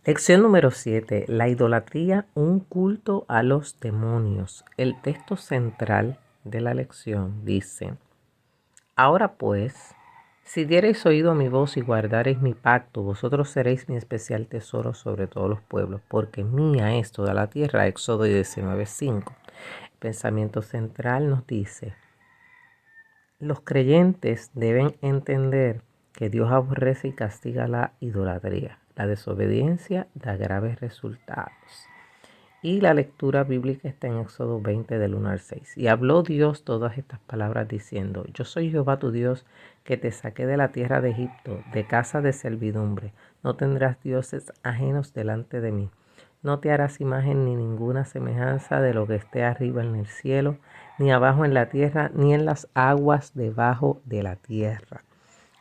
Lección número 7. La idolatría, un culto a los demonios. El texto central de la lección dice: Ahora pues, si diereis oído a mi voz y guardareis mi pacto, vosotros seréis mi especial tesoro sobre todos los pueblos, porque mía es toda la tierra. Éxodo 19:5. El pensamiento central nos dice: los creyentes deben entender que Dios aborrece y castiga la idolatría. La desobediencia da graves resultados. Y la lectura bíblica está en Éxodo 20 del 1 al 6. Y habló Dios todas estas palabras diciendo: Yo soy Jehová tu Dios, que te saqué de la tierra de Egipto, de casa de servidumbre. No tendrás dioses ajenos delante de mí. No te harás imagen ni ninguna semejanza de lo que esté arriba en el cielo, ni abajo en la tierra, ni en las aguas debajo de la tierra.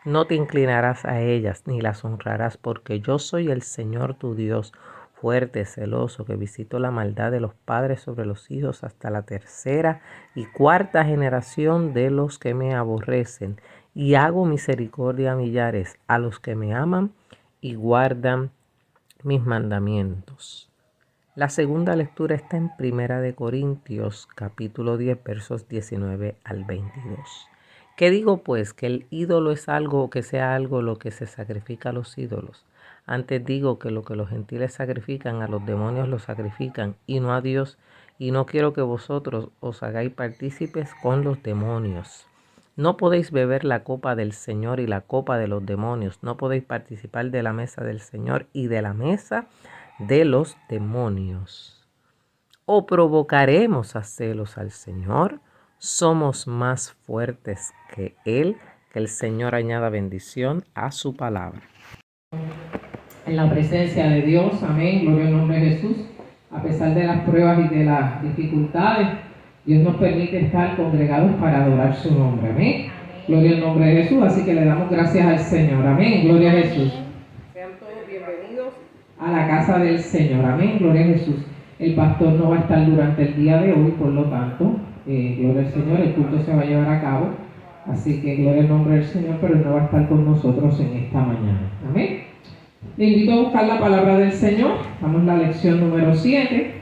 No te inclinarás a ellas, ni las honrarás, porque yo soy el Señor tu Dios, fuerte, celoso, que visito la maldad de los padres sobre los hijos hasta la tercera y cuarta generación de los que me aborrecen, y hago misericordia a millares, a los que me aman y guardan mis mandamientos. La segunda lectura está en Primera de Corintios, capítulo 10, versos 19 al 22. ¿Qué digo pues? Que el ídolo es algo, que sea algo lo que se sacrifica a los ídolos. Antes digo que lo que los gentiles sacrifican, a los demonios lo sacrifican, y no a Dios. Y no quiero que vosotros os hagáis partícipes con los demonios. No podéis beber la copa del Señor y la copa de los demonios. No podéis participar de la mesa del Señor y de la mesa de los demonios. ¿O provocaremos a celos al Señor? Somos más fuertes que Él. Que el Señor añada bendición a su palabra. En la presencia de Dios, amén, gloria al nombre de Jesús. A pesar de las pruebas y de las dificultades, Dios nos permite estar congregados para adorar su nombre, amén. Gloria al nombre de Jesús, así que le damos gracias al Señor, amén, gloria a Jesús. Sean todos bienvenidos a la casa del Señor, amén, gloria a Jesús. El pastor no va a estar durante el día de hoy, por lo tanto, gloria al Señor, el culto se va a llevar a cabo, así que gloria al nombre del Señor, pero Él no va a estar con nosotros en esta mañana, amén. Le invito a buscar la palabra del Señor. Vamos a la lección número 7.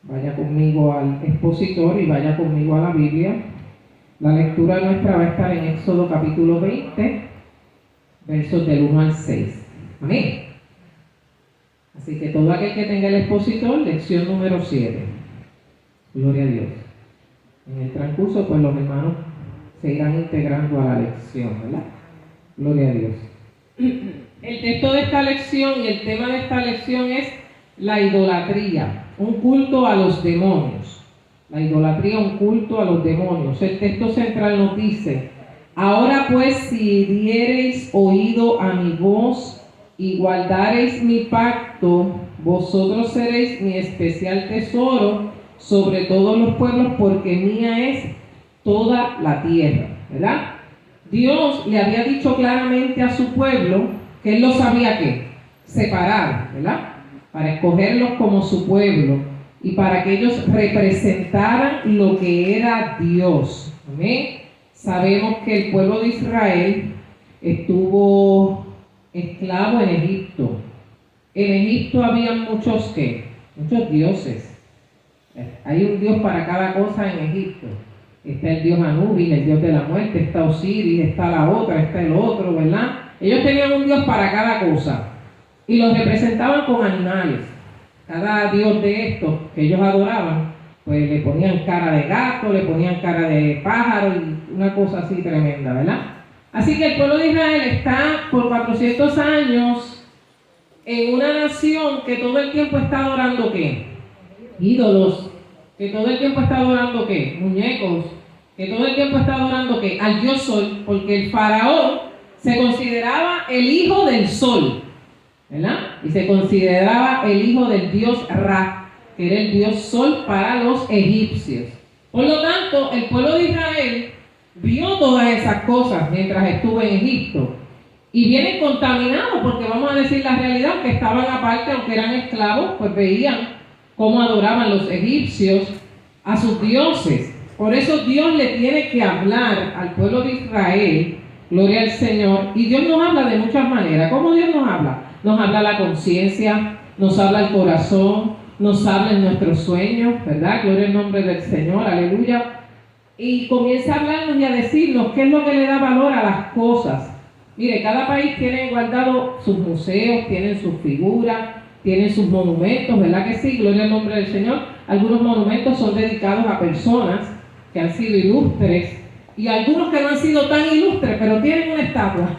Vaya conmigo al expositor y vaya conmigo a la Biblia. La lectura nuestra va a estar en Éxodo capítulo 20, versos del 1 al 6. Amén. Así que todo aquel que tenga el expositor, lección número 7. Gloria a Dios. En el transcurso, pues los hermanos se irán integrando a la lección, ¿verdad? Gloria a Dios. El texto de esta lección y el tema de esta lección es la idolatría, un culto a los demonios. La idolatría, un culto a los demonios. El texto central nos dice: ahora pues, si diereis oído a mi voz y guardareis mi pacto, vosotros seréis mi especial tesoro sobre todos los pueblos, porque mía es toda la tierra, ¿verdad? Dios le había dicho claramente a su pueblo que Él los había que separar, ¿verdad? Para escogerlos como su pueblo y para que ellos representaran lo que era Dios. Amén. Sabemos que el pueblo de Israel estuvo esclavo en Egipto. En Egipto había muchos dioses. Hay un dios para cada cosa en Egipto. Está el dios Anubis, el dios de la muerte, está Osiris, está la otra, está el otro, ¿verdad? Ellos tenían un dios para cada cosa y los representaban con animales. Cada dios de estos que ellos adoraban, pues le ponían cara de gato, le ponían cara de pájaro y una cosa así tremenda, ¿verdad? Así que el pueblo de Israel está por 400 años en una nación que todo el tiempo está adorando ¿qué? Ídolos. Que todo el tiempo está adorando ¿qué? Muñecos. Que todo el tiempo está adorando ¿qué? Al dios sol, porque el faraón se consideraba el hijo del sol, ¿verdad? Y se consideraba el hijo del dios Ra, que era el dios sol para los egipcios. Por lo tanto, el pueblo de Israel vio todas esas cosas mientras estuvo en Egipto. Y vienen contaminados, porque vamos a decir la realidad, que estaban aparte, aunque eran esclavos, pues veían cómo adoraban los egipcios a sus dioses. Por eso Dios le tiene que hablar al pueblo de Israel, gloria al Señor, y Dios nos habla de muchas maneras. ¿Cómo Dios nos habla? nos habla la conciencia, nos habla el corazón, nos habla en nuestros sueños, ¿verdad? Gloria al nombre del Señor, aleluya. Y comienza a hablarnos y a decirnos qué es lo que le da valor a las cosas. Mire, cada país tiene guardado sus museos, tienen sus figuras, tienen sus monumentos, ¿verdad que sí? Gloria al nombre del Señor. Algunos monumentos son dedicados a personas que han sido ilustres y algunos que no han sido tan ilustres, pero tienen una estatua.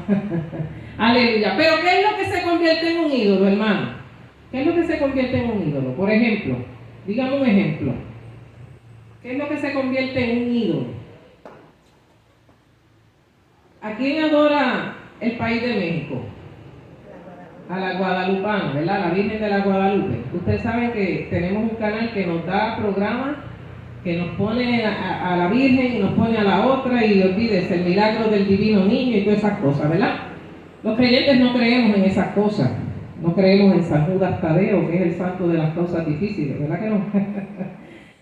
Aleluya. Pero ¿qué es lo que se convierte en un ídolo, hermano? ¿Qué es lo que se convierte en un ídolo? Por ejemplo, dígame un ejemplo. ¿Qué es lo que se convierte en un ídolo? ¿A quién adora el país de México? A la guadalupana, ¿verdad? La Virgen de la Guadalupe. Ustedes saben que tenemos un canal que nos da programas, que nos pone a la Virgen y nos pone a la otra, y olvídese el milagro del divino niño y todas esas cosas, ¿verdad? Los creyentes no creemos en esas cosas. No creemos en San Judas Tadeo, que es el santo de las cosas difíciles, ¿verdad que no?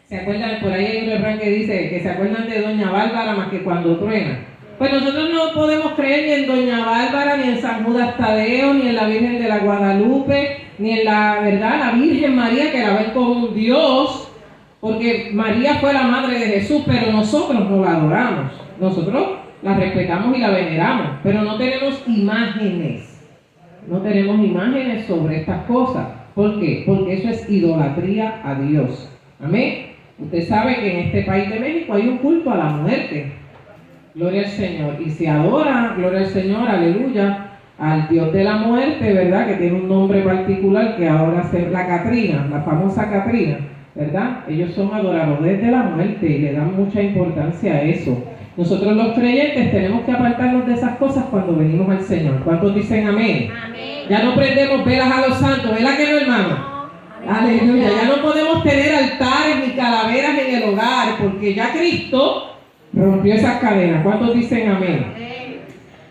¿Se acuerdan? Por ahí hay un refrán que dice que se acuerdan de Doña Bárbara más que cuando truena. Pues nosotros no podemos creer ni en Doña Bárbara, ni en San Judas Tadeo, ni en la Virgen de la Guadalupe, ni en la, ¿verdad?, la Virgen María, que la ven como un Dios, porque María fue la madre de Jesús, pero nosotros no la adoramos. Nosotros la respetamos y la veneramos, pero no tenemos imágenes. No tenemos imágenes sobre estas cosas. ¿Por qué? Porque eso es idolatría a Dios. Amén. Usted sabe que en este país de México hay un culto a la muerte. Gloria al Señor. Y se adora, gloria al Señor, aleluya, al Dios de la muerte, ¿verdad? Que tiene un nombre particular que ahora es la Catrina, la famosa Catrina, ¿verdad? Ellos son adoradores de la muerte y le dan mucha importancia a eso. Nosotros los creyentes tenemos que apartarnos de esas cosas cuando venimos al Señor. ¿Cuántos dicen amén? Amén. Ya no prendemos velas a los santos, ¿verdad que no, hermano? Aleluya. Ya no podemos tener altares ni calaveras en el hogar, porque ya Cristo rompió esas cadenas. ¿Cuántos dicen amén? Amén.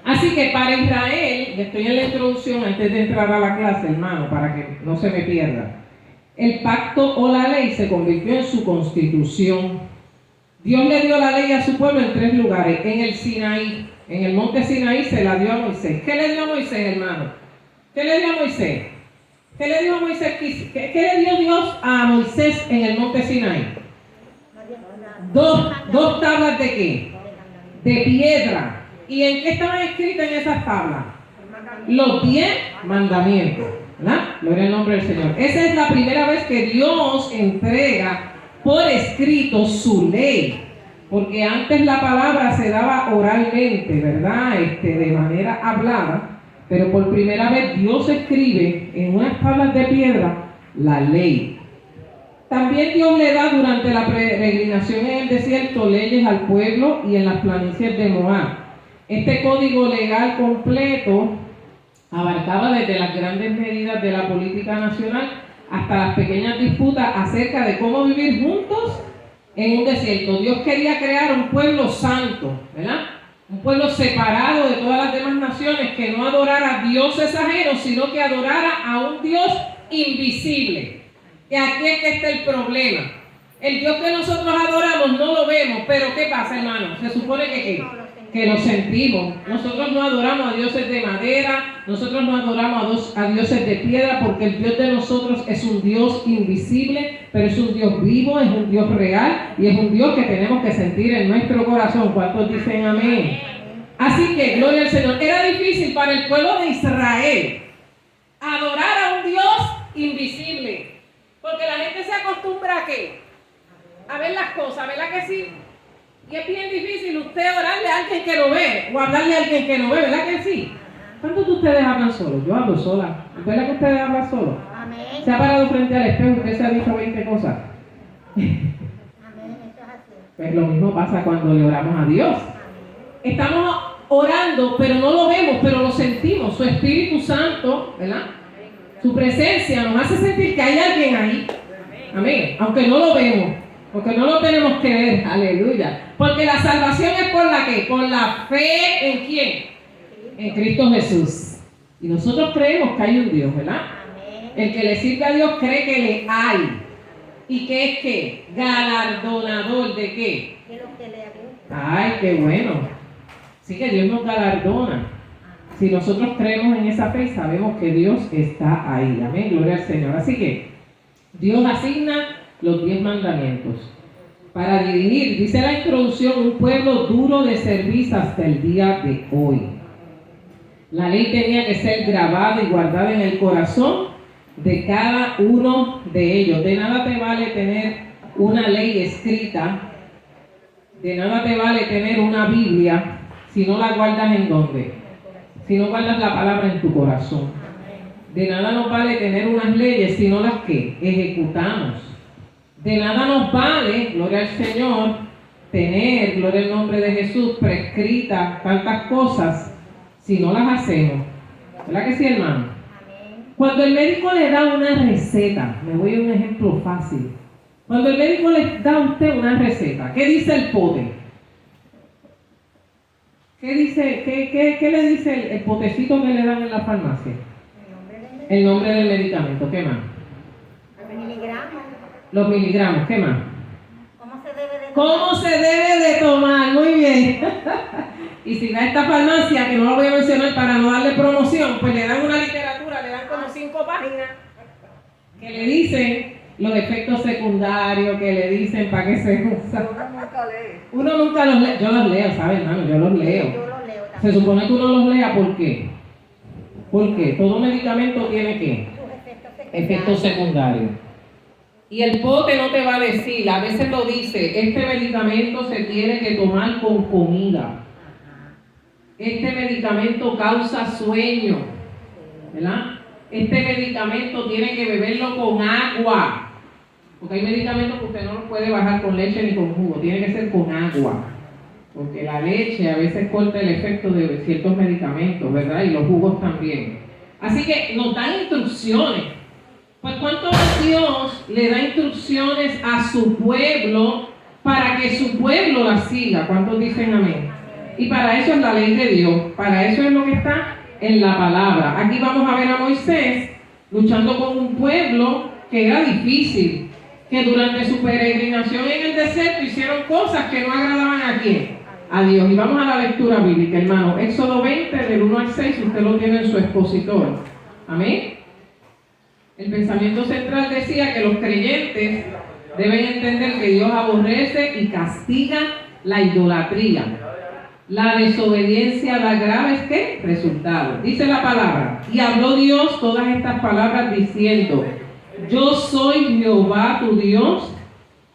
Así que para Israel, y estoy en la introducción antes de entrar a la clase, hermano, para que no se me pierda. El pacto o la ley se convirtió en su constitución. Dios le dio la ley a su pueblo en 3 lugares. En el Sinaí, en el monte Sinaí se la dio a Moisés. ¿Qué le dio a Moisés, hermano? ¿Qué le dio a Moisés? ¿Qué le dio a Moisés? ¿Qué le dio Dios a Moisés en el monte Sinaí? Dos tablas de qué? De piedra. ¿Y en qué estaban escritas en esas tablas? Los 10 mandamientos, ¿verdad? Gloria al nombre del Señor. Esa es la primera vez que Dios entrega por escrito su ley, porque antes la palabra se daba oralmente, ¿verdad? De manera hablada, pero por primera vez Dios escribe en unas tablas de piedra la ley. También Dios le da durante la peregrinación en el desierto leyes al pueblo y en las planicies de Moab. Este código legal completo abarcaba desde las grandes medidas de la política nacional hasta las pequeñas disputas acerca de cómo vivir juntos en un desierto. Dios quería crear un pueblo santo, ¿verdad? Un pueblo separado de todas las demás naciones, que no adorara a dioses ajenos, sino que adorara a un Dios invisible. Y aquí es que está el problema. El Dios que nosotros adoramos no lo vemos, pero ¿qué pasa, hermano? Se supone que lo sentimos. Nosotros no adoramos a dioses de madera, nosotros no adoramos a dioses de piedra, porque el Dios de nosotros es un Dios invisible, pero es un Dios vivo, es un Dios real y es un Dios que tenemos que sentir en nuestro corazón. ¿Cuántos dicen amén? Así que, gloria al Señor. Era difícil para el pueblo de Israel adorar a un Dios invisible, porque la gente se acostumbra ¿a qué? A ver las cosas, ¿verdad que sí? Y es bien difícil usted orarle a alguien que no ve, o hablarle a alguien que no ve, ¿verdad que sí? ¿Cuántos de ustedes hablan solos? Yo hablo sola. ¿Verdad que ustedes hablan solos? Amén. Se ha parado frente al espejo, usted se ha dicho 20 cosas. Amén, eso es así. Pues lo mismo pasa cuando le oramos a Dios. Amén. Estamos orando, pero no lo vemos, pero lo sentimos. Su Espíritu Santo, ¿verdad? Su presencia nos hace sentir que hay alguien ahí. Amén. Aunque no lo vemos. Porque no lo tenemos que ver, aleluya. Porque la salvación es por la ¿qué? Por la fe en ¿quién? En Cristo Jesús. Y nosotros creemos que hay un Dios, ¿verdad? Amén. El que le sirve a Dios cree que le hay. ¿Y qué es qué? Galardonador de qué? De lo que le gusta. Ay, qué bueno. Sí que Dios nos galardona. Si nosotros creemos en esa fe, sabemos que Dios está ahí. Amén, gloria al Señor. Así que Dios asigna los 10 mandamientos para dirigir, dice la introducción, un pueblo duro de servicio hasta el día de hoy. La ley tenía que ser grabada y guardada en el corazón de cada uno de ellos. De nada te vale tener una ley escrita, de nada te vale tener una Biblia si no la guardas en dónde, si no guardas la palabra en tu corazón. De nada nos vale tener unas leyes si no las que ejecutamos. De nada nos vale, gloria al Señor, tener, gloria al nombre de Jesús, prescritas tantas cosas si no las hacemos. ¿Verdad que sí, hermano? Cuando el médico le da una receta, me voy a un ejemplo fácil. Cuando el médico le da a usted una receta, ¿qué dice el pote? ¿Qué le dice el potecito que le dan en la farmacia? El nombre del medicamento, ¿qué más? Los miligramos, ¿qué más? ¿Cómo se debe de tomar? Muy bien. Y si va a esta farmacia, que no lo voy a mencionar para no darle promoción, pues le dan una literatura, le dan como 5 páginas, que le dicen los efectos secundarios, que le dicen para qué se usa. Uno nunca los lee. Yo los leo, ¿sabes, hermano? Yo los leo. Se supone que uno los lea, ¿por qué? Porque todo medicamento tiene ¿qué? Efectos secundarios. Y el pote no te va a decir, a veces lo dice, este medicamento se tiene que tomar con comida. Este medicamento causa sueño, ¿verdad? Este medicamento tiene que beberlo con agua. Porque hay medicamentos que usted no los puede bajar con leche ni con jugo, tiene que ser con agua. Porque la leche a veces corta el efecto de ciertos medicamentos, ¿verdad? Y los jugos también. Así que nos dan instrucciones. Pues ¿cuánto Dios le da instrucciones a su pueblo para que su pueblo las siga? ¿Cuántos dicen amén? Y para eso es la ley de Dios, para eso es lo que está en la palabra. Aquí vamos a ver a Moisés luchando con un pueblo que era difícil, que durante su peregrinación en el desierto hicieron cosas que no agradaban a quién, a Dios. Y vamos a la lectura bíblica, hermano. Éxodo 20, del 1 al 6, usted lo tiene en su expositor. Amén. El pensamiento central decía que los creyentes deben entender que Dios aborrece y castiga la idolatría. La desobediencia da graves ¿qué? Resultados. Dice la palabra, y habló Dios todas estas palabras diciendo, yo soy Jehová tu Dios,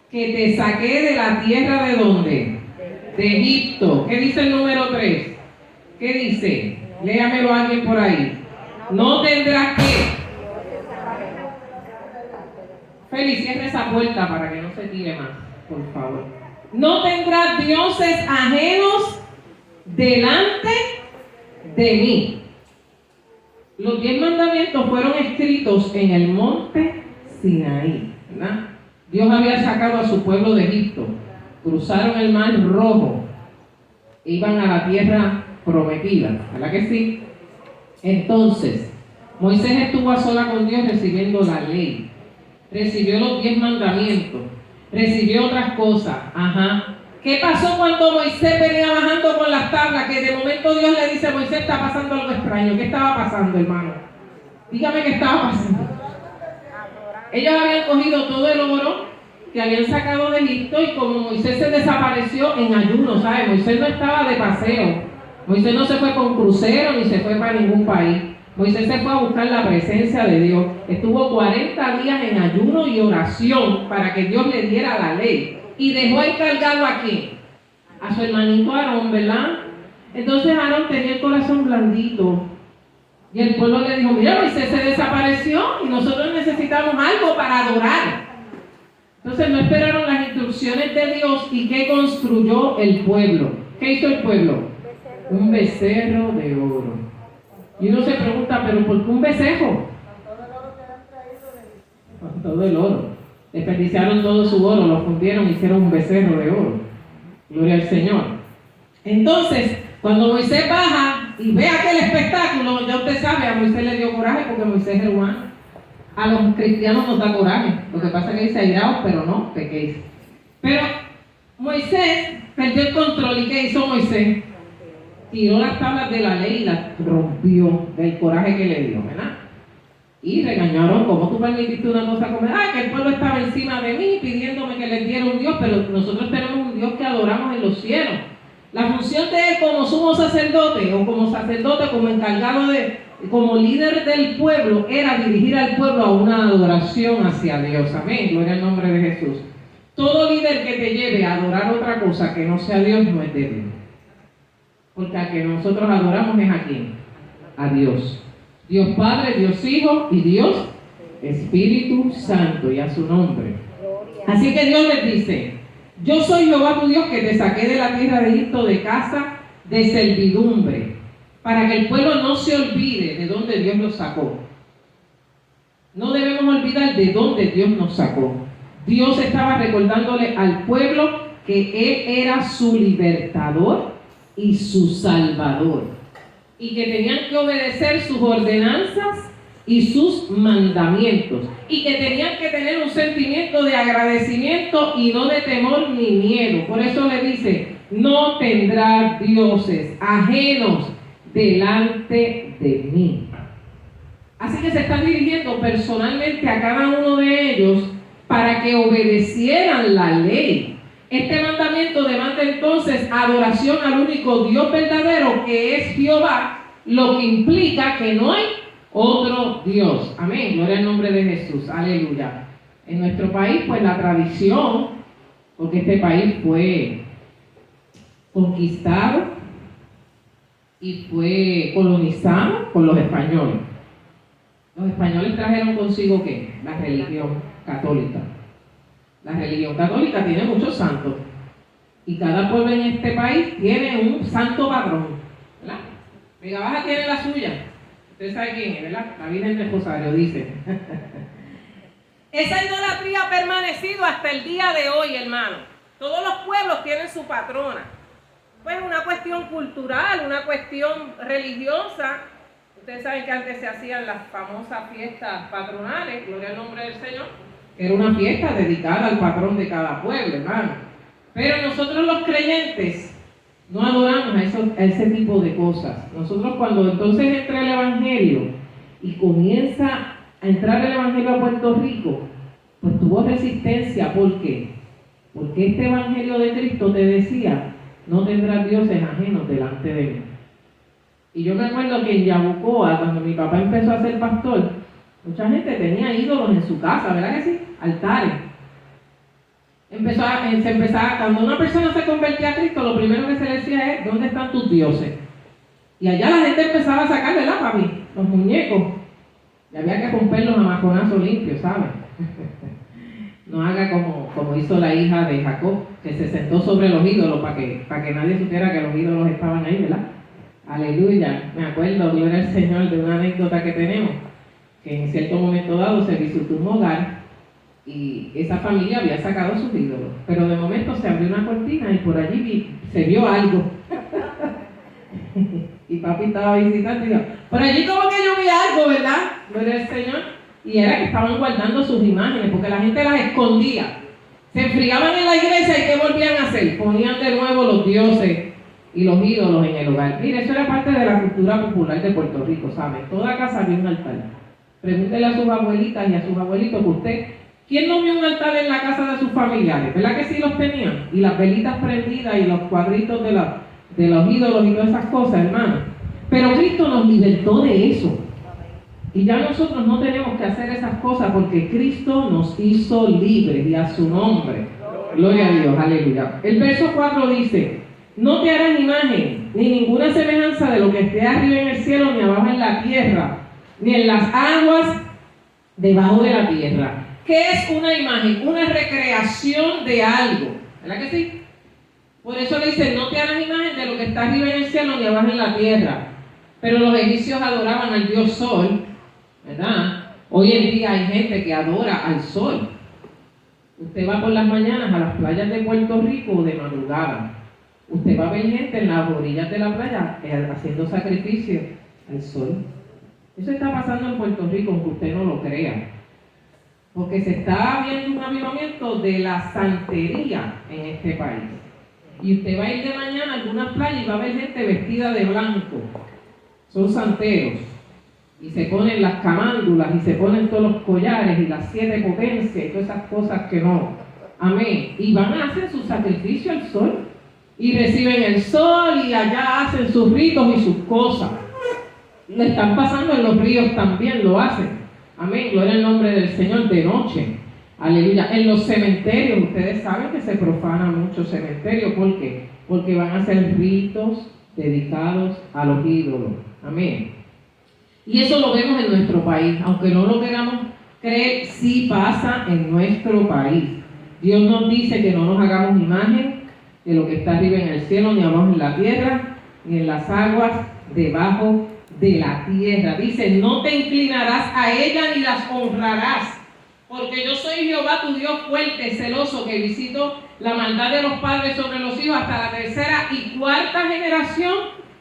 que te saqué de la tierra de ¿dónde? De Egipto. ¿Qué dice el número 3? ¿Qué dice? Léamelo a alguien por ahí. No tendrás que... Félix, cierre esa puerta para que no se tire más, por favor. No tendrás dioses ajenos delante de mí. Los 10 mandamientos fueron escritos en el monte Sinaí, ¿verdad? Dios había sacado a su pueblo de Egipto, cruzaron el mar Rojo, iban a la tierra prometida, ¿verdad que sí? Entonces, Moisés estuvo a sola con Dios recibiendo la ley, recibió los 10 mandamientos, recibió otras cosas, ajá. ¿Qué pasó cuando Moisés venía bajando con las tablas? Que de momento Dios le dice, Moisés, está pasando algo extraño. ¿Qué estaba pasando, hermano? Dígame qué estaba pasando. Ellos habían cogido todo el oro que habían sacado de Egipto y como Moisés se desapareció en ayuno, ¿sabes? Moisés no estaba de paseo. Moisés no se fue con crucero ni se fue para ningún país. Moisés se fue a buscar la presencia de Dios. Estuvo 40 días en ayuno y oración para que Dios le diera la ley. Y dejó encargado a quién? A su hermanito Aarón, ¿verdad? Entonces Aarón tenía el corazón blandito. Y el pueblo le dijo, mira, Moisés se desapareció y nosotros necesitamos algo para adorar. Entonces no esperaron las instrucciones de Dios. ¿Y qué construyó el pueblo? ¿Qué hizo el pueblo? Un becerro de oro. Y uno se pregunta, ¿pero por qué un becerro? Con todo el oro. Desperdiciaron todo su oro, lo fundieron y hicieron un becerro de oro. Gloria al Señor. Entonces, cuando Moisés baja y ve aquel espectáculo, ya usted sabe, a Moisés le dio coraje porque Moisés es humano. A los cristianos nos da coraje. Lo que pasa es que dice airaos, pero no pequéis. Pero Moisés perdió el control. ¿Y qué hizo Moisés? tiró las tablas de la ley y las rompió del coraje que le dio, ¿verdad? Y regañaron, ¿cómo tú permitiste una cosa como, que el pueblo estaba encima de mí pidiéndome que les diera un Dios? Pero nosotros tenemos un Dios que adoramos en los cielos. La función de él como sumo sacerdote, o como sacerdote, como encargado como líder del pueblo, era dirigir al pueblo a una adoración hacia Dios. Amén, gloria al nombre de Jesús. Todo líder que te lleve a adorar otra cosa que no sea Dios no es de Dios. Porque a que nosotros adoramos es a quién, a Dios. Dios Padre, Dios Hijo y Dios Espíritu Santo, y a su nombre. Así que Dios les dice: yo soy Jehová tu Dios, que te saqué de la tierra de Egipto, de casa de servidumbre, para que el pueblo no se olvide de dónde Dios los sacó. No debemos olvidar de dónde Dios nos sacó. Dios estaba recordándole al pueblo que Él era su libertador y su salvador, y que tenían que obedecer sus ordenanzas y sus mandamientos, y que tenían que tener un sentimiento de agradecimiento y no de temor ni miedo. Por eso le dice: no tendrás dioses ajenos delante de mí. Así que se está dirigiendo personalmente a cada uno de ellos para que obedecieran la ley. Este mandamiento demanda entonces adoración al único Dios verdadero, que es Jehová, lo que implica que no hay otro Dios. Amén, gloria al nombre de Jesús, aleluya. En nuestro país, pues la tradición, porque este país fue conquistado y fue colonizado por los españoles. Los españoles trajeron consigo ¿qué? La religión católica. La religión católica tiene muchos santos, y cada pueblo en este país tiene un santo patrón, ¿verdad? Vega Baja tiene la suya. Usted sabe quién es, ¿verdad? La Virgen del Rosario, dice. Esa idolatría ha permanecido hasta el día de hoy, hermano. Todos los pueblos tienen su patrona. Pues una cuestión cultural, una cuestión religiosa. Ustedes saben que antes se hacían las famosas fiestas patronales, gloria al nombre del Señor. Era una fiesta dedicada al patrón de cada pueblo, hermano. Pero nosotros los creyentes no adoramos a ese tipo de cosas. Nosotros, cuando entonces entra el Evangelio y comienza a entrar el Evangelio a Puerto Rico, pues tuvo resistencia. ¿Por qué? Porque este Evangelio de Cristo te decía: no tendrás dioses ajenos delante de mí. Y yo me acuerdo que en Yabucoa, cuando mi papá empezó a ser pastor, mucha gente tenía ídolos en su casa, ¿verdad que sí? Altares. Cuando una persona se convertía a Cristo, lo primero que se le decía es: ¿dónde están tus dioses? Y allá la gente empezaba a sacar, ¿verdad, papi? Los muñecos. Y había que romperlos a maconazos limpios, ¿sabes? No haga como hizo la hija de Jacob, que se sentó sobre los ídolos para que nadie supiera que los ídolos estaban ahí, ¿verdad? Aleluya. Me acuerdo, gloria al Señor, de una anécdota que tenemos, que en cierto momento dado se visitó un hogar y esa familia había sacado sus ídolos, pero de momento se abrió una cortina y por allí se vio algo. Y papi estaba visitando y dijo: por allí como que yo vi algo, ¿verdad? Gloria al Señor. Y era que estaban guardando sus imágenes, porque la gente las escondía. Se enfriaban en la iglesia, y ¿qué volvían a hacer? Ponían de nuevo los dioses y los ídolos en el hogar. Mire, eso era parte de la cultura popular de Puerto Rico, ¿sabe? En toda casa había un altar. Pregúntele a sus abuelitas y a sus abuelitos que usted, ¿quién no vio un altar en la casa de sus familiares? ¿Verdad que sí los tenían? Y las velitas prendidas y los cuadritos de los ídolos y todas esas cosas, hermano. Pero Cristo nos libertó de eso. Y ya nosotros no tenemos que hacer esas cosas, porque Cristo nos hizo libres, y a su nombre. Gloria a Dios, aleluya. El verso 4 dice: no te harás imagen, ni ninguna semejanza de lo que esté arriba en el cielo, ni abajo en la tierra, ni en las aguas debajo de la tierra. ¿Qué es una imagen? Una recreación de algo, ¿verdad que sí? Por eso le dice: no te harás imagen de lo que está arriba en el cielo, ni abajo en la tierra. Pero los egipcios adoraban al dios Sol, ¿verdad? Hoy en día hay gente que adora al sol. Usted va por las mañanas a las playas de Puerto Rico o de madrugada. Usted va a ver gente en las orillas de la playa haciendo sacrificio al sol. Eso está pasando en Puerto Rico, aunque usted no lo crea. Porque se está viendo un avivamiento de la santería en este país. Y usted va a ir de mañana a algunas playas y va a ver gente vestida de blanco. Son santeros. Y se ponen las camándulas y se ponen todos los collares y las 7 potencias y todas esas cosas que no. Amén. Y van a hacer su sacrificio al sol. Y reciben el sol y allá hacen sus ritos y sus cosas. Le están pasando en los ríos también, lo hacen. Amén. Gloria al nombre del Señor de noche. Aleluya. En los cementerios, ustedes saben que se profana mucho cementerio. ¿Por qué? Porque van a hacer ritos dedicados a los ídolos. Amén. Y eso lo vemos en nuestro país. Aunque no lo queramos creer, sí pasa en nuestro país. Dios nos dice que no nos hagamos imagen de lo que está arriba en el cielo, ni abajo en la tierra, ni en las aguas debajo de la tierra. Dice, no te inclinarás a ella ni las honrarás. Porque yo soy Jehová tu Dios fuerte, celoso, que visito la maldad de los padres sobre los hijos hasta la 3ª y 4ª generación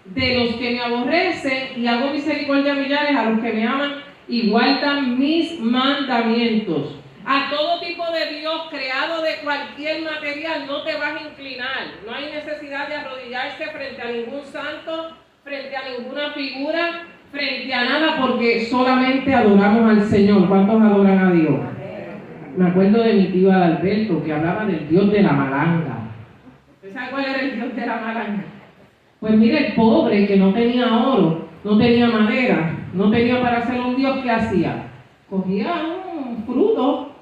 de los que me aborrecen, y hago misericordia a millares a los que me aman y guardan mis mandamientos. A todo tipo de Dios creado de cualquier material no te vas a inclinar. No hay necesidad de arrodillarse frente a ningún santo, frente a ninguna figura, frente a nada, porque solamente adoramos al Señor. ¿Cuántos adoran a Dios? Me acuerdo de mi tío Adalberto, que hablaba del Dios de la malanga. ¿Usted sabe cuál era el Dios de la malanga? Pues mire, el pobre que no tenía oro, no tenía madera, no tenía para hacer un Dios, ¿qué hacía? Cogía un fruto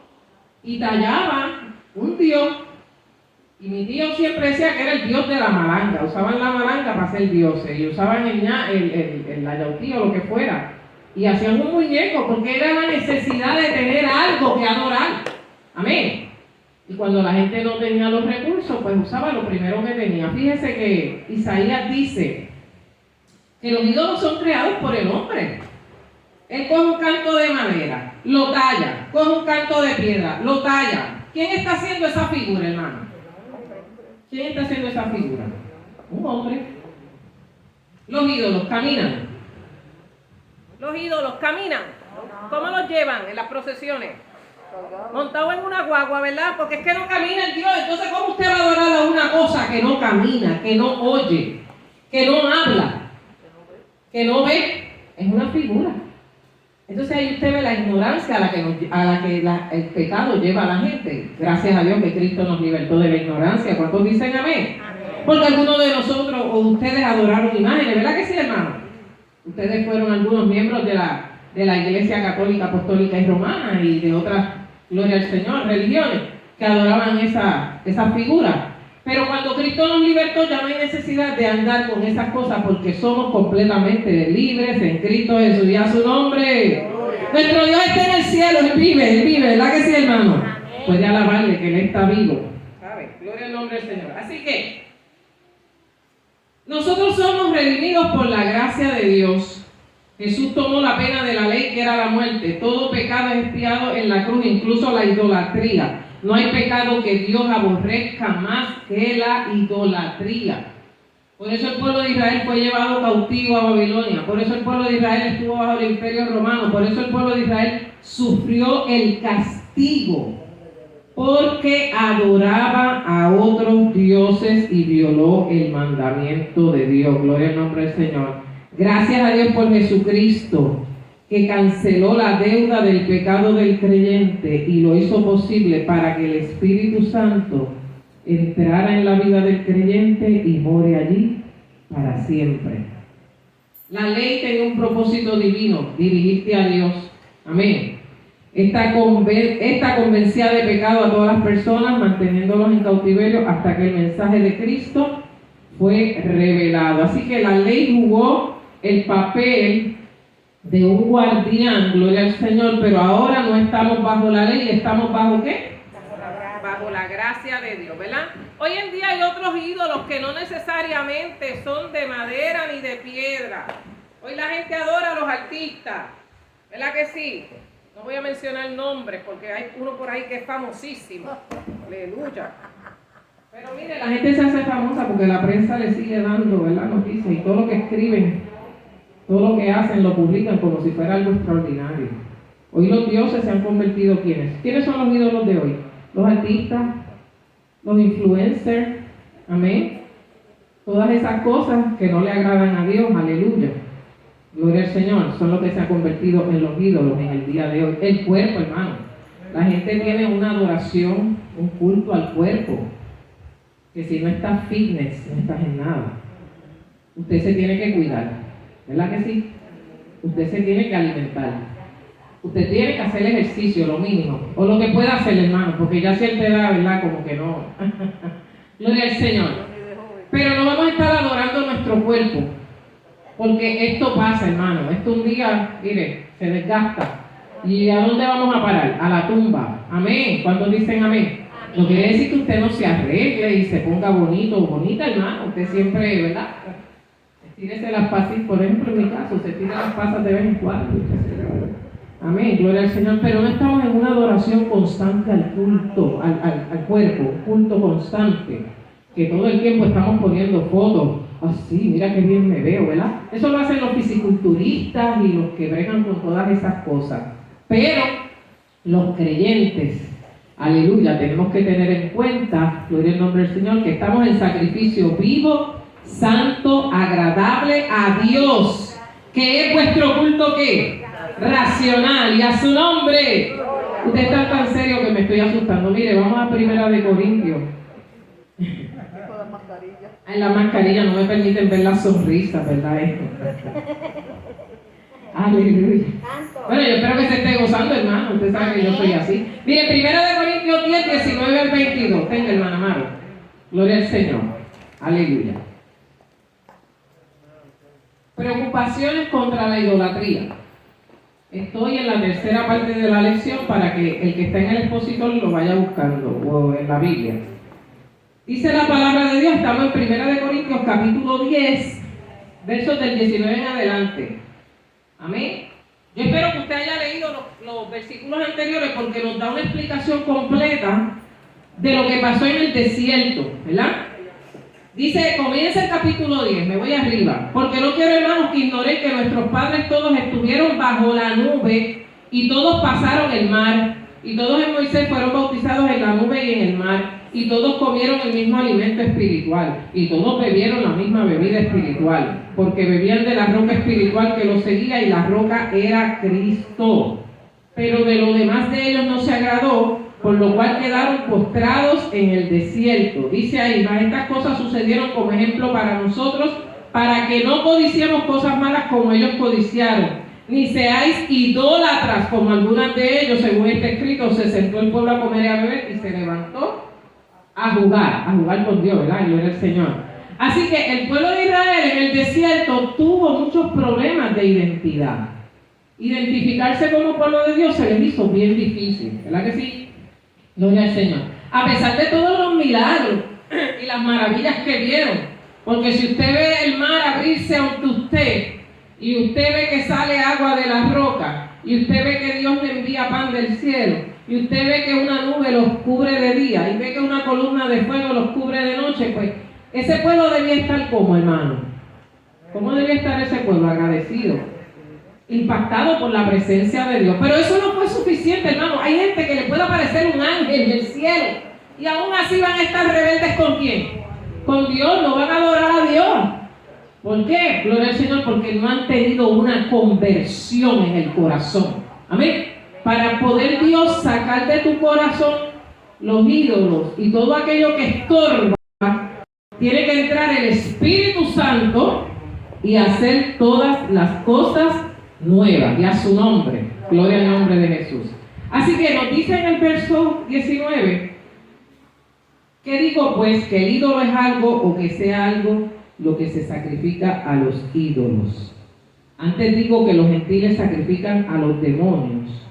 y tallaba un Dios. Y mi tío siempre decía que era el Dios de la malanga. Usaban la malanga para ser dioses, y usaban la yautía o lo que fuera. Y hacían un muñeco porque era la necesidad de tener algo que adorar. Amén. Y cuando la gente no tenía los recursos, pues usaba lo primero que tenía. Fíjese que Isaías dice que los ídolos son creados por el hombre. Él coge un canto de madera, lo talla, coge un canto de piedra, lo talla. ¿Quién está haciendo esa figura, hermano? ¿Quién está haciendo esa figura? Un hombre. Los ídolos caminan. Los ídolos caminan. ¿Cómo los llevan en las procesiones? Montado en una guagua, ¿verdad? Porque es que no camina el Dios. Entonces, ¿cómo usted va a adorar a una cosa que no camina, que no oye, que no habla, que no ve? Es una figura. Entonces ahí usted ve la ignorancia a la que el pecado lleva a la gente. Gracias a Dios que Cristo nos libertó de la ignorancia. ¿Cuántos dicen amén? Porque algunos de nosotros o ustedes adoraron imágenes, ¿verdad que sí, hermano? Ustedes fueron algunos miembros de la Iglesia Católica, Apostólica y Romana y de otras, gloria al Señor, religiones que adoraban esa figura. Pero cuando Cristo nos libertó ya no hay necesidad de andar con esas cosas porque somos completamente libres en Cristo Jesús. Y a su nombre. Nuestro Dios está en el cielo, Él vive, ¿verdad que sí, hermano? Puede alabarle que Él está vivo. ¿Sabe? Gloria al nombre del Señor. Así que nosotros somos redimidos por la gracia de Dios. Jesús tomó la pena de la ley, que era la muerte. Todo pecado es expiado en la cruz, incluso la idolatría. No hay pecado que Dios aborrezca más que la idolatría. Por eso el pueblo de Israel fue llevado cautivo a Babilonia. Por eso el pueblo de Israel estuvo bajo el imperio romano. Por eso el pueblo de Israel sufrió el castigo. Porque adoraba a otros dioses y violó el mandamiento de Dios. Gloria al nombre del Señor. Gracias a Dios por Jesucristo, que canceló la deuda del pecado del creyente y lo hizo posible para que el Espíritu Santo entrara en la vida del creyente y more allí para siempre. La ley tenía un propósito divino, dirigirte a Dios. Amén. Esta convencía de pecado a todas las personas, manteniéndolos en cautiverio hasta que el mensaje de Cristo fue revelado. Así que la ley jugó el papel de un guardián, gloria al Señor, pero ahora no estamos bajo la ley, estamos bajo ¿qué? Bajo la gracia de Dios, ¿verdad? Hoy en día hay otros ídolos que no necesariamente son de madera ni de piedra. Hoy la gente adora a los artistas, ¿verdad que sí? No voy a mencionar nombres porque hay uno por ahí que es famosísimo. Aleluya. Pero mire, la gente se hace famosa porque la prensa le sigue dando, ¿verdad? Noticias, y todo lo que escriben, todo lo que hacen lo publican como si fuera algo extraordinario. Hoy los dioses se han convertido ¿quiénes? ¿Quiénes son los ídolos de hoy? Los artistas, los influencers, Amén. Todas esas cosas que no le agradan a Dios, aleluya. Gloria al Señor, son lo que se ha convertido en los ídolos en el día de hoy. El cuerpo, hermano. La gente tiene una adoración, un culto al cuerpo. Que si no estás fitness, no estás en nada. Usted se tiene que cuidar, ¿verdad que sí? Usted se tiene que alimentar. Usted tiene que hacer ejercicio, lo mínimo. O lo que pueda hacer, hermano, porque ya cierta edad, ¿verdad? Como que no. Gloria al Señor. Pero no vamos a estar adorando nuestro cuerpo. Porque esto pasa, hermano. Esto un día, mire, se desgasta. ¿Y a dónde vamos a parar? A la tumba. Amén. ¿Cuántos dicen amén? No quiere decir que usted no se arregle y se ponga bonito o bonita, hermano. Usted siempre, ¿verdad? Tírese las pasas, por ejemplo, en mi caso, se tira las pasas de vez en cuando. Amén, gloria al Señor. Pero no estamos en una adoración constante al culto, al cuerpo, culto constante. Que todo el tiempo estamos poniendo fotos. Así, mira qué bien me veo, ¿verdad? Eso lo hacen los fisiculturistas y los que bregan con todas esas cosas. Pero los creyentes, aleluya, tenemos que tener en cuenta, gloria al nombre del Señor, que estamos en sacrificio vivo, santo, agradable a Dios. ¿Qué es vuestro culto qué? Racional, y a su nombre. Usted está tan serio que me estoy asustando. Mire, vamos a Primera de Corintios. En la mascarilla no me permiten ver la sonrisa, ¿verdad? Aleluya. Bueno, yo espero que se esté gozando, hermano. Usted sabe que yo soy así. Mire, 1 Corintios 10, 19 al 22. Tenga, hermana Maro. Gloria al Señor. Aleluya. Preocupaciones contra la idolatría. Estoy en la tercera parte de la lección para que el que está en el expositor lo vaya buscando, o en la Biblia. Dice la palabra de Dios, estamos en 1 Corintios capítulo 10, versos del 19 en adelante. Amén. Yo espero que usted haya leído los versículos anteriores porque nos da una explicación completa de lo que pasó en el desierto, ¿verdad? Dice, comienza el capítulo 10, me voy arriba, porque no quiero, hermanos, que ignoren que nuestros padres todos estuvieron bajo la nube y todos pasaron el mar, y todos en Moisés fueron bautizados en la nube y en el mar, y todos comieron el mismo alimento espiritual, y todos bebieron la misma bebida espiritual, porque bebían de la roca espiritual que los seguía, y la roca era Cristo. Pero de lo demás de ellos no se agradó, por lo cual quedaron postrados en el desierto. Dice ahí, mas estas cosas sucedieron como ejemplo para nosotros, para que no codiciemos cosas malas como ellos codiciaron, ni seáis idólatras como algunas de ellos, según está escrito, se sentó el pueblo a comer y a beber y se levantó a jugar con Dios, ¿verdad? Gloria al Señor. Así que el pueblo de Israel en el desierto tuvo muchos problemas de identidad. Identificarse como pueblo de Dios se les hizo bien difícil, ¿verdad que sí? Gloria al Señor. A pesar de todos los milagros y las maravillas que vieron, porque si usted ve el mar abrirse ante usted y usted ve que sale agua de la roca y usted ve que Dios le envía pan del cielo y usted ve que una nube los cubre de día y ve que una columna de fuego los cubre de noche, pues ese pueblo debía estar como, hermano. ¿Cómo debía estar ese pueblo? Agradecido, impactado por la presencia de Dios. Pero eso no fue suficiente, hermano. Hay gente que le puede aparecer un ángel del cielo y aún así van a estar rebeldes. ¿Con quién? Con Dios. No van a adorar a Dios. ¿Por qué? Gloria al Señor, porque no han tenido una conversión en el corazón. Amén. Para poder Dios sacar de tu corazón los ídolos y todo aquello que estorba, tiene que entrar el Espíritu Santo y hacer todas las cosas nuevas, y a su nombre, gloria al nombre de Jesús. Así que nos dice en el verso 19, ¿qué digo pues? Que el ídolo es algo o que sea algo lo que se sacrifica a los ídolos. Antes digo que los gentiles sacrifican a los demonios.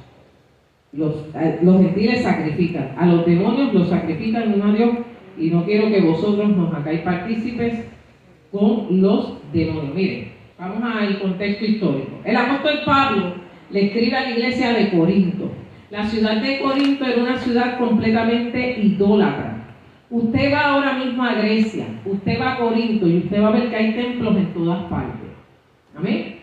Los gentiles sacrifican a los demonios, los sacrifican no a Dios, y no quiero que vosotros nos hagáis partícipes con los demonios. Miren, vamos al contexto histórico. El apóstol Pablo le escribe a la iglesia de Corinto. La ciudad de Corinto era una ciudad completamente idólatra. Usted va ahora mismo a Grecia, usted va a Corinto y usted va a ver que hay templos en todas partes. Amén.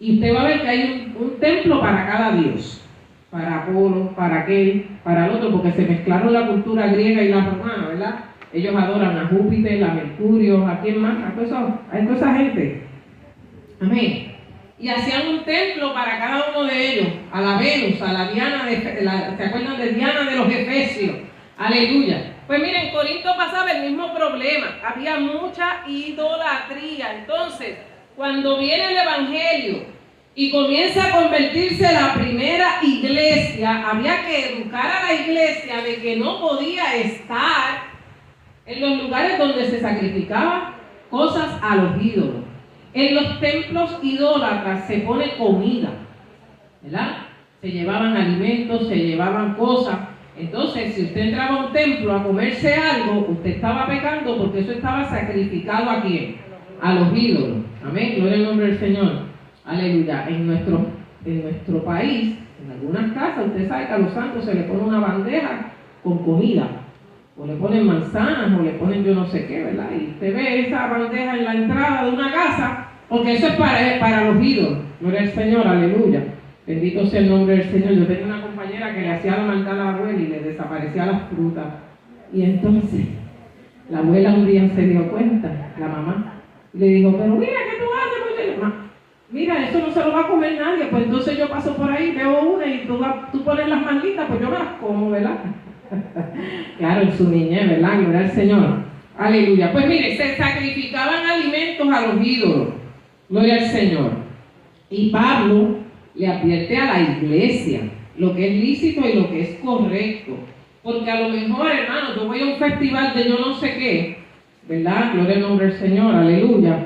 Y usted va a ver que hay un templo para cada dios. Para Apolo, para aquel, para el otro, porque se mezclaron la cultura griega y la romana, ¿verdad? Ellos adoran a Júpiter, a Mercurio, ¿a quién más? A toda esa gente. Amén. Y hacían un templo para cada uno de ellos, a la Venus, a la Diana, ¿se acuerdan de Diana de los Efesios? Aleluya. Pues miren, en Corinto pasaba el mismo problema, había mucha idolatría. Entonces, cuando viene el Evangelio y comienza a convertirse la primera iglesia, había que educar a la iglesia de que no podía estar en los lugares donde se sacrificaban cosas a los ídolos. En los templos idólatras se pone comida, ¿verdad? Se llevaban alimentos, se llevaban cosas. Entonces, si usted entraba a un templo a comerse algo, usted estaba pecando porque eso estaba sacrificado ¿a quién? A los ídolos. Amén, gloria al nombre del Señor. Aleluya. En nuestro país, en algunas casas, usted sabe que a los santos se le pone una bandeja con comida. O le ponen manzanas, o le ponen yo no sé qué, ¿verdad? Y usted ve esa bandeja en la entrada de una casa, porque eso es para los ídolos. Gloria al Señor, aleluya. Bendito sea el nombre del Señor. Yo tenía una compañera que le hacía la maldad a la abuela y le desaparecía las frutas. Y entonces, la abuela un día se dio cuenta, la mamá, y le dijo, pero mira, ¿qué tú haces? Pues, mira, eso no se lo va a comer nadie. Pues entonces yo paso por ahí, veo una y tú pones las manguitas, pues yo me las como, ¿verdad? Claro, en su niñez, ¿verdad? Gloria al Señor. Aleluya. Pues mire, se sacrificaban alimentos a los ídolos. Gloria al Señor. Y Pablo le advierte a la iglesia lo que es lícito y lo que es correcto. Porque a lo mejor, hermano, yo voy a un festival de yo no sé qué, ¿verdad? Gloria al nombre del Señor, aleluya.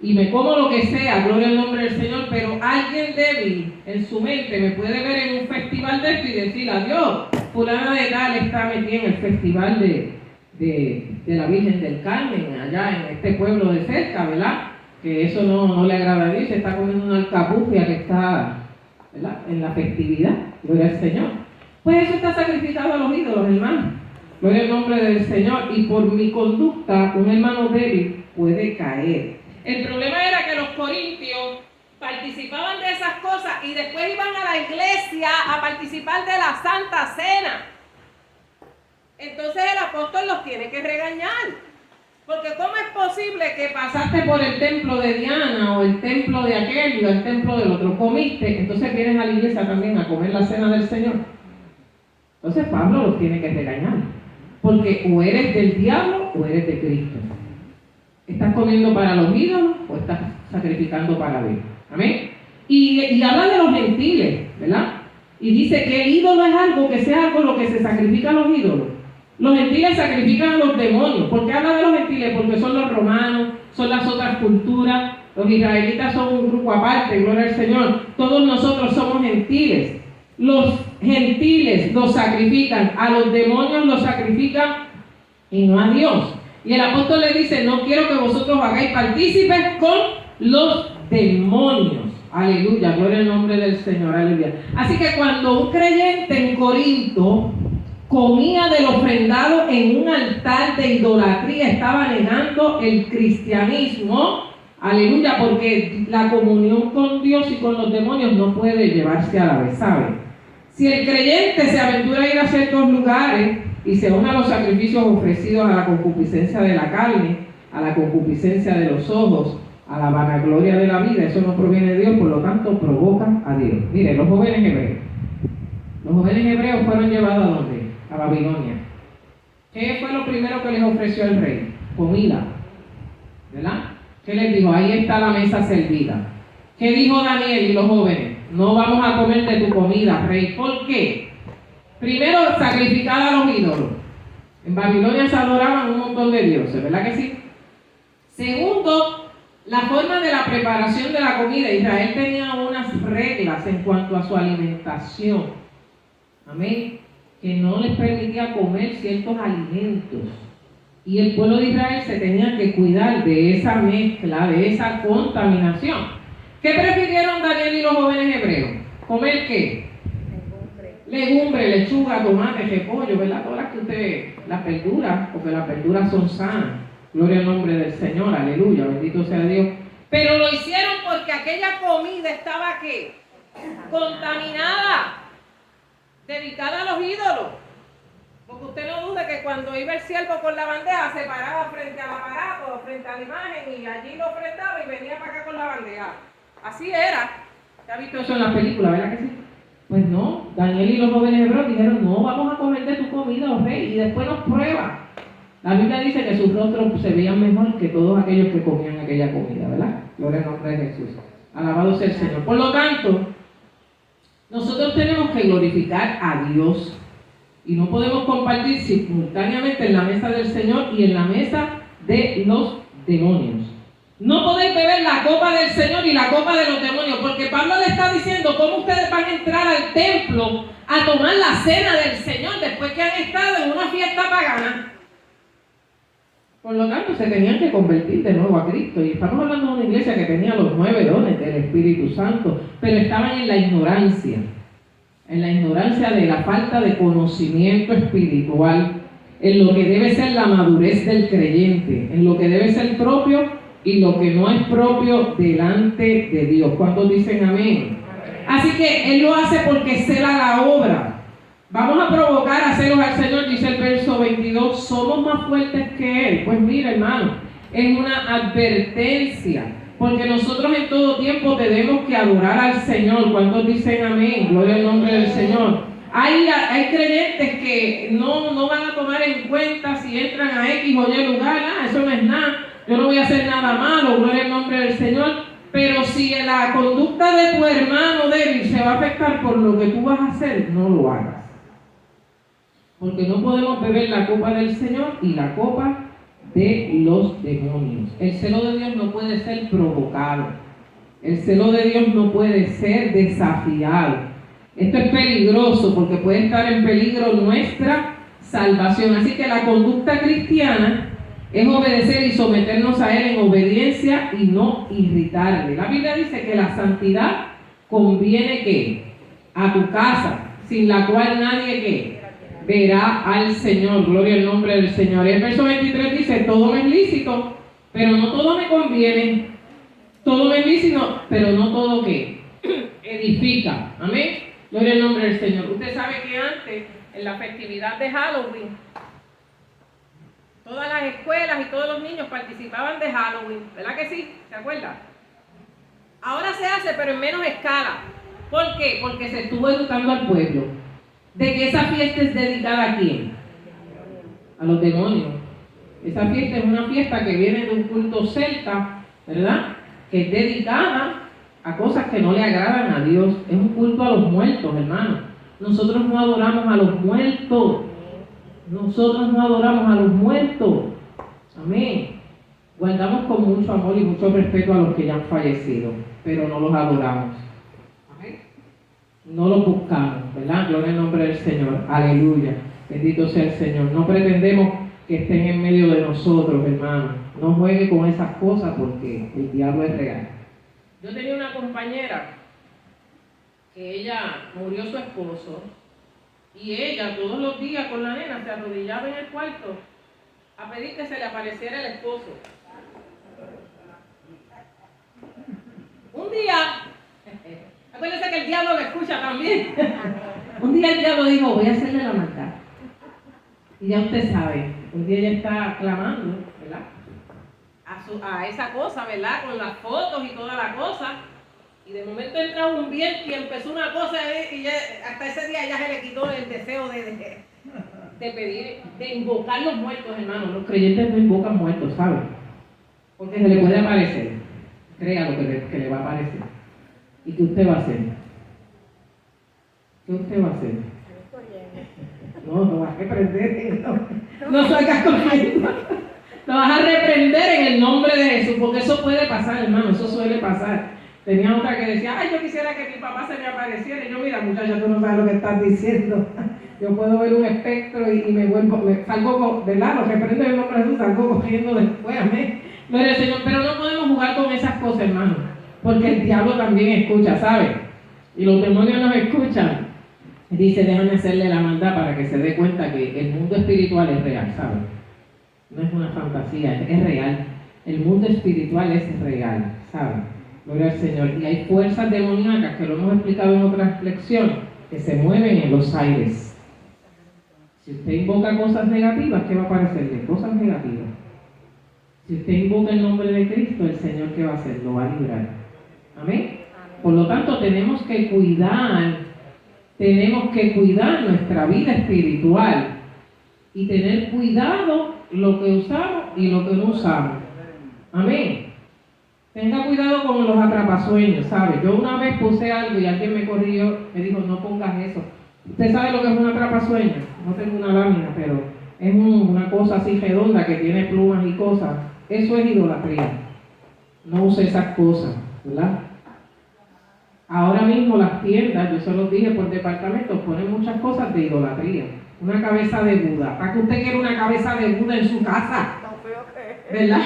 Y me como lo que sea, gloria al nombre del Señor, pero alguien débil en su mente me puede ver en un festival de esto y decir, adiós, fulana de tal está metida en el festival de la Virgen del Carmen, allá en este pueblo de cerca, ¿verdad? Que eso no le agrada a Dios, se está comiendo una alcapurria que está, ¿verdad?, en la festividad, gloria al Señor. Pues eso está sacrificado a los ídolos, hermano. Gloria al nombre del Señor. Y por mi conducta, un hermano débil puede caer. El problema era que los corintios participaban de esas cosas y después iban a la iglesia a participar de la Santa Cena. Entonces el apóstol los tiene que regañar. Porque ¿cómo es posible que pasaste por el templo de Diana o el templo de aquel o el templo del otro, comiste, entonces vienes a la iglesia también a comer la cena del Señor? Entonces Pablo los tiene que regañar. Porque o eres del diablo o eres de Cristo. ¿Estás comiendo para los ídolos o estás sacrificando para Dios? Amén. Y habla de los gentiles, ¿verdad? Y dice que el ídolo es algo que sea algo lo que se sacrifica a los ídolos. Los gentiles sacrifican a los demonios. ¿Por qué habla de los gentiles? Porque son los romanos, son las otras culturas. Los israelitas son un grupo aparte, gloria al Señor. Todos nosotros somos gentiles. Los gentiles los sacrifican, a los demonios los sacrifican y no a Dios. Y el apóstol le dice, no quiero que vosotros hagáis partícipes con los demonios. Aleluya, gloria al nombre del Señor, aleluya. Así que cuando un creyente en Corinto comía del ofrendado en un altar de idolatría, estaba negando el cristianismo, aleluya, porque la comunión con Dios y con los demonios no puede llevarse a la vez, ¿saben? Si el creyente se aventura a ir a ciertos lugares y se une a los sacrificios ofrecidos a la concupiscencia de la carne, a la concupiscencia de los ojos, a la vanagloria de la vida, eso no proviene de Dios, por lo tanto provoca a Dios. Mire, los jóvenes hebreos. Los jóvenes hebreos fueron llevados ¿a dónde? A Babilonia. ¿Qué fue lo primero que les ofreció el rey? Comida, ¿verdad? ¿Qué les dijo? Ahí está la mesa servida. ¿Qué dijo Daniel y los jóvenes? No vamos a comer de tu comida, rey. ¿Por qué? Primero, sacrificar a los ídolos. En Babilonia se adoraban un montón de dioses, ¿verdad que sí? Segundo, la forma de la preparación de la comida. Israel tenía unas reglas en cuanto a su alimentación. Amén. Que no les permitía comer ciertos alimentos. Y el pueblo de Israel se tenía que cuidar de esa mezcla, de esa contaminación. ¿Qué prefirieron Daniel y los jóvenes hebreos? ¿Comer qué? Legumbre, lechuga, tomate, repollo, ¿verdad? Todas las que usted, las verduras, porque las verduras son sanas. Gloria al nombre del Señor, aleluya, bendito sea Dios. Pero lo hicieron porque aquella comida estaba ¿qué? Contaminada, dedicada a los ídolos. Porque usted no dude que cuando iba el siervo con la bandeja se paraba frente al aparato, frente a la imagen y allí lo ofrendaba y venía para acá con la bandeja. Así era. ¿Se ha visto eso en la película, verdad que sí? Pues no, Daniel y los jóvenes hebreos dijeron, no, vamos a comer de tu comida, oh rey, y después nos prueba. La Biblia dice que sus rostros se veían mejor que todos aquellos que comían aquella comida, ¿verdad? Gloria al nombre de Jesús. Alabado sea el Señor. Por lo tanto, nosotros tenemos que glorificar a Dios. Y no podemos compartir simultáneamente en la mesa del Señor y en la mesa de los demonios. No podéis beber la copa del Señor y la copa de los demonios, porque Pablo le está diciendo cómo ustedes van a entrar al templo a tomar la cena del Señor después que han estado en una fiesta pagana. Por lo tanto, se tenían que convertir de nuevo a Cristo. Y estamos hablando de una iglesia que tenía los 9 dones del Espíritu Santo, pero estaban en la ignorancia de la falta de conocimiento espiritual, en lo que debe ser la madurez del creyente, en lo que debe ser propio y lo que no es propio delante de Dios. ¿Cuántos dicen amén? Así que Él lo hace porque cela la obra. Vamos a provocar a celos al Señor, dice el verso 22, ¿somos más fuertes que Él? Pues mira, hermano, es una advertencia, porque nosotros en todo tiempo tenemos que adorar al Señor. ¿Cuántos dicen amén? Gloria al nombre del Señor. Hay creyentes que no van a tomar en cuenta si entran a X o Y lugar, eso no es nada, yo no voy a hacer nada malo, gloria al nombre del Señor. Pero si la conducta de tu hermano débil se va a afectar por lo que tú vas a hacer, no lo hagas. Porque no podemos beber la copa del Señor y la copa de los demonios. El celo de Dios no puede ser provocado. El celo de Dios no puede ser desafiado. Esto es peligroso porque puede estar en peligro nuestra salvación. Así que la conducta cristiana es obedecer y someternos a Él en obediencia y no irritarle. La Biblia dice que la santidad conviene ¿qué? A tu casa, sin la cual nadie ¿qué? Verá al Señor. Gloria al nombre del Señor. Y el verso 23 dice, todo me es lícito, pero no todo me conviene. Todo me es lícito, pero no todo ¿qué? Edifica. Amén. Gloria al nombre del Señor. Usted sabe que antes, en la festividad de Halloween, todas las escuelas y todos los niños participaban de Halloween, ¿verdad que sí? ¿Se acuerdan? Ahora se hace, pero en menos escala. ¿Por qué? Porque se estuvo educando al pueblo de que esa fiesta es dedicada ¿a quién? A los demonios. Esa fiesta es una fiesta que viene de un culto celta, ¿verdad? Que es dedicada a cosas que no le agradan a Dios. Es un culto a los muertos, hermano. Nosotros no adoramos a los muertos. Nosotros no adoramos a los muertos. Amén. Guardamos con mucho amor y mucho respeto a los que ya han fallecido, pero no los adoramos. Amén. No los buscamos, ¿verdad? Gloria al nombre del Señor. Aleluya. Bendito sea el Señor. No pretendemos que estén en medio de nosotros, hermano. No juegue con esas cosas porque el diablo es real. Yo tenía una compañera que ella murió su esposo y ella todos los días con la nena se arrodillaba en el cuarto a pedir que se le apareciera el esposo. Un día, acuérdense que el diablo lo escucha también. Un día el diablo dijo, voy a hacerle la maldad. Y ya usted sabe, un día ella está clamando, ¿verdad? A esa cosa, ¿verdad? Con las fotos y toda la cosa. Y de momento entra un viento y empezó una cosa y ya, hasta ese día ya se le quitó el deseo de pedir, de invocar los muertos, hermanos. Los creyentes no invocan muertos, ¿saben? Porque se le puede aparecer. Crea lo que le va a aparecer. ¿Y qué usted va a hacer? ¿Qué usted va a hacer? No vas a reprender. No salgas corriendo. Lo vas a reprender en el nombre de Jesús, porque eso puede pasar, hermano, eso suele pasar. Tenía otra que decía, ay, yo quisiera que mi papá se me apareciera. Y yo, mira, muchacha, tú no sabes lo que estás diciendo. Yo puedo ver un espectro y me salgo, ¿verdad? Lo reprendo en el nombre de Jesús, salgo corriendo después, amén. Gloria al Señor, pero no podemos jugar con esas cosas, hermano, porque el diablo también escucha, ¿sabes? Y los demonios nos escuchan. Dice, déjame hacerle la maldad para que se dé cuenta que el mundo espiritual es real, ¿sabes? No es una fantasía, es real. El mundo espiritual es real, ¿sabes? Gloria al Señor. Y hay fuerzas demoníacas, que lo hemos explicado en otra reflexión, que se mueven en los aires. Si usted invoca cosas negativas, ¿qué va a aparecerle? Cosas negativas. Si usted invoca el nombre de Cristo, el Señor, ¿qué va a hacer? Lo va a librar. Amén. Por lo tanto, tenemos que cuidar nuestra vida espiritual y tener cuidado lo que usamos y lo que no usamos. Amén. Tenga cuidado con los atrapasueños, ¿sabe? Yo una vez puse algo y alguien me corrigió, me dijo, no pongas eso. ¿Usted sabe lo que es un atrapasueño? No tengo una lámina, pero es una cosa así redonda que tiene plumas y cosas. Eso es idolatría. No use esas cosas, ¿verdad? Ahora mismo las tiendas, yo se los dije por departamento, ponen muchas cosas de idolatría. Una cabeza de Buda. ¿Para qué usted quiere una cabeza de Buda en su casa? ¿Verdad?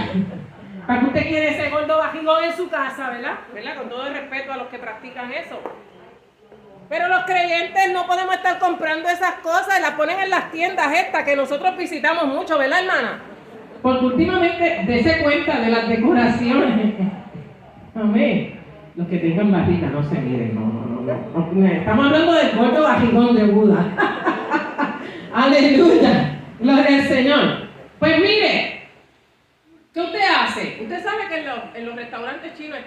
¿Para qué usted quiere ese gordo bajigón en su casa, verdad? Con todo el respeto a los que practican eso. Pero los creyentes no podemos estar comprando esas cosas, las ponen en las tiendas estas que nosotros visitamos mucho, ¿verdad, hermana? Porque últimamente, dése cuenta de las decoraciones. Amén. Los que tengan barriga no se miren, no. Estamos hablando del gordo bajigón de Buda. Aleluya. Gloria al Señor. Pues mire, ¿qué usted hace? Usted sabe que en los restaurantes chinos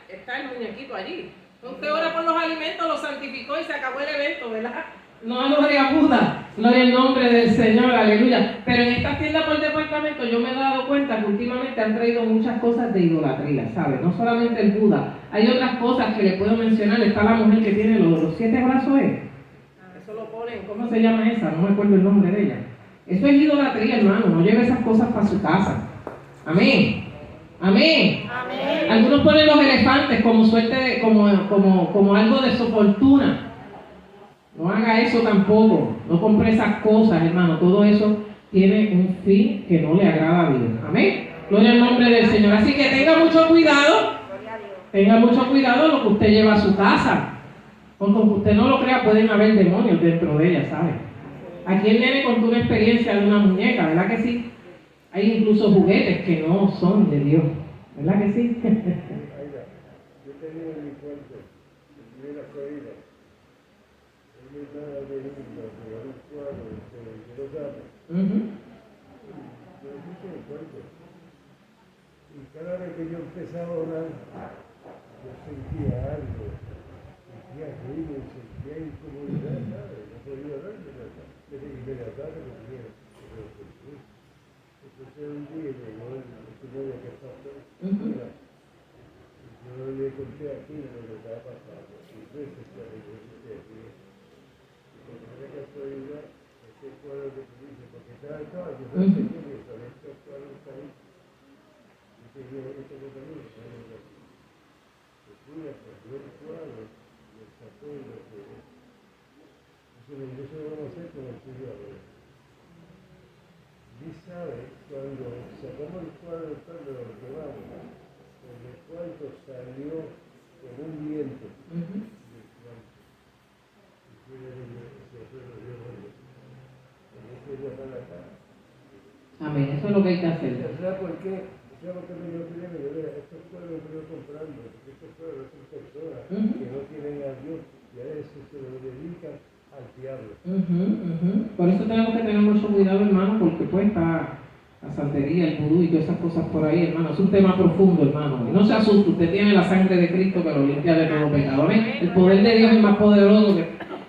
está el muñequito allí. Usted ora por los alimentos, los santificó y se acabó el evento, ¿verdad? No, gloria a Buda, gloria al nombre del Señor, aleluya. Pero en estas tiendas por departamento yo me he dado cuenta que últimamente han traído muchas cosas de idolatría, ¿sabes? No solamente el Buda, hay otras cosas que le puedo mencionar. Está la mujer que tiene los 7 brazos, Eso lo ponen, ¿cómo se llama esa? No me acuerdo el nombre de ella. Eso es idolatría, hermano, no lleve esas cosas para su casa. Amén. Amén. Amén. Algunos ponen los elefantes como suerte, como algo de su fortuna. No haga eso tampoco. No compre esas cosas, hermano. Todo eso tiene un fin que no le agrada a Dios. Amén. Gloria al nombre del Señor. Así que tenga mucho cuidado. Tenga mucho cuidado lo que usted lleva a su casa. Porque aunque usted no lo crea, pueden haber demonios dentro de ella, ¿sabe? Aquí el nene contó una experiencia de una muñeca, ¿verdad que sí? Hay incluso juguetes que no son de Dios. ¿Verdad que sí? Yo tenía en mi cuarto, en la Florida, me estaba leyendo un cuadro de los datos. Yo puse en el cuarto. Y cada vez que yo empezaba a orar, yo sentía algo, sentía ruido, sentía incomodidad, ¿sabes? No podía orar, y me la tarde lo tenía. Entonces un día llegó el testimonio que pasó. Yo le conté aquí lo que estaba pasando. Y veces que le conté aquí. Y por una casualidad, ese cuadro que tú dices, porque estaba yo no sé qué me sabía estos cuadros ahí. Y que yo esto no tenía, se fui a perder el cuadro, lo sacó y lo pegó. Entonces, eso lo vamos a hacer con el tuyo ahora. Y sabe, cuando sacamos el cuadro del pan de lo que vamos, en el cuarto salió con un viento del cuarto. Y fue lo dio bueno. También quería para la cara. Amén, eso es lo que hay que hacer. ¿Sabes por qué? ¿Sabes por qué me dio primero? Yo veo, estos cuadros que yo comprando, porque estos cuadros son personas que no tienen a Dios y a veces se lo dedican al diablo. Por eso tenemos que tener mucho cuidado, hermano, porque pues está la santería, el vudú y todas esas cosas por ahí, hermano. Es un tema profundo, hermano. Y no se asuste, usted tiene la sangre de Cristo que lo limpia de todo pecado. ¿Amén? El poder de Dios es más poderoso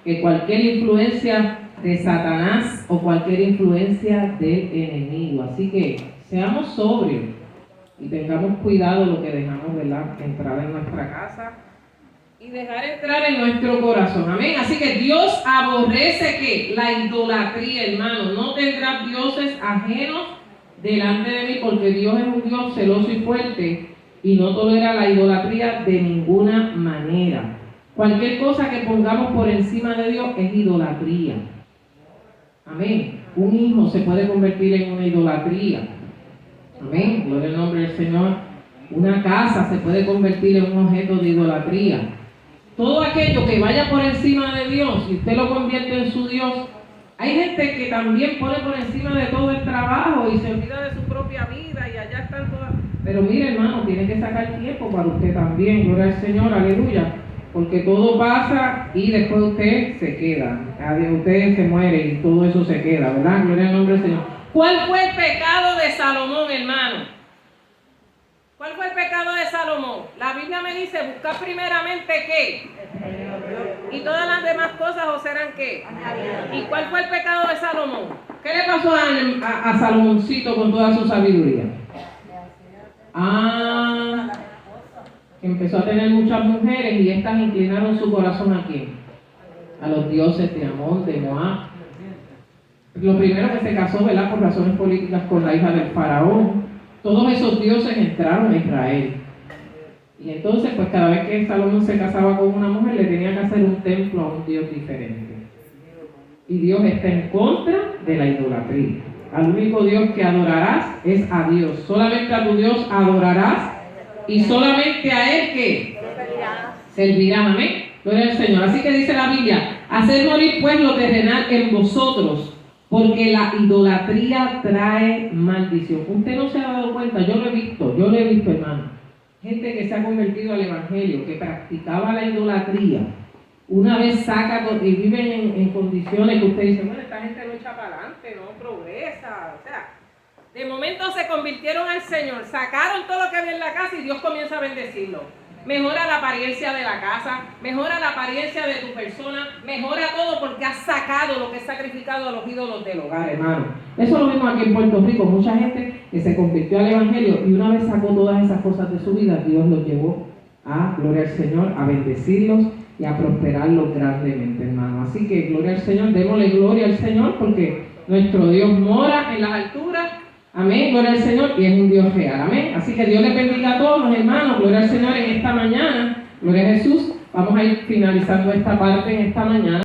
que cualquier influencia de Satanás o cualquier influencia del enemigo. Así que seamos sobrios y tengamos cuidado lo que dejamos, ¿verdad?, entrar en nuestra casa y dejar entrar en nuestro corazón. Amén. Así que Dios aborrece ¿qué? La idolatría, hermano. No tendrás dioses ajenos delante de mí, porque Dios es un Dios celoso y fuerte y no tolera la idolatría de ninguna manera. Cualquier cosa que pongamos por encima de Dios es idolatría. Amén. Un hijo se puede convertir en una idolatría. Amén. Gloria al nombre del Señor. Una casa se puede convertir en un objeto de idolatría. Todo aquello que vaya por encima de Dios y usted lo convierte en su Dios. Hay gente que también pone por encima de todo el trabajo y se olvida de su propia vida y allá están todas. Pero mire, hermano, tiene que sacar tiempo para usted también. Gloria al Señor, aleluya. porque todo pasa y después usted se queda. Usted se muere y todo eso se queda, ¿verdad? Gloria al nombre del Señor. ¿Cuál fue el pecado de Salomón, hermano? ¿Cuál fue el pecado de Salomón? La Biblia me dice, buscar primeramente ¿qué? Y todas las demás cosas os serán ¿qué? ¿Y cuál fue el pecado de Salomón? ¿Qué le pasó a Salomoncito con toda su sabiduría? Empezó a tener muchas mujeres y estas inclinaron su corazón ¿a quién? A los dioses de Amón, de Moab. Lo primero que se casó, ¿verdad? Por razones políticas con la hija del faraón. Todos esos dioses entraron a Israel. Y entonces, pues cada vez que Salomón se casaba con una mujer, le tenía que hacer un templo a un dios diferente. Y Dios está en contra de la idolatría. Al único Dios que adorarás es a Dios. Solamente a tu Dios adorarás y solamente a Él que servirás. Amén. Gloria al Señor. Así que dice la Biblia, hacer morir pues lo terrenal en vosotros, porque la idolatría trae maldición. Usted no se ha dado cuenta, yo lo he visto, hermano. Gente que se ha convertido al Evangelio, que practicaba la idolatría, una vez saca y viven en condiciones que usted dice, bueno, esta gente no echa para adelante, no progresa, o sea, de momento se convirtieron al Señor, sacaron todo lo que había en la casa y Dios comienza a bendecirlo. Mejora la apariencia de la casa, mejora la apariencia de tu persona, mejora todo porque has sacado lo que es sacrificado a los ídolos del hogar, hermano. Eso lo vimos aquí en Puerto Rico, mucha gente que se convirtió al Evangelio y una vez sacó todas esas cosas de su vida, Dios los llevó a, gloria al Señor, a bendecirlos y a prosperarlos grandemente, hermano. Así que, gloria al Señor, démosle gloria al Señor porque nuestro Dios mora en las alturas. Amén, gloria al Señor, y es un Dios real, amén. Así que Dios les bendiga a todos los hermanos, gloria al Señor en esta mañana, gloria a Jesús. Vamos a ir finalizando esta parte en esta mañana.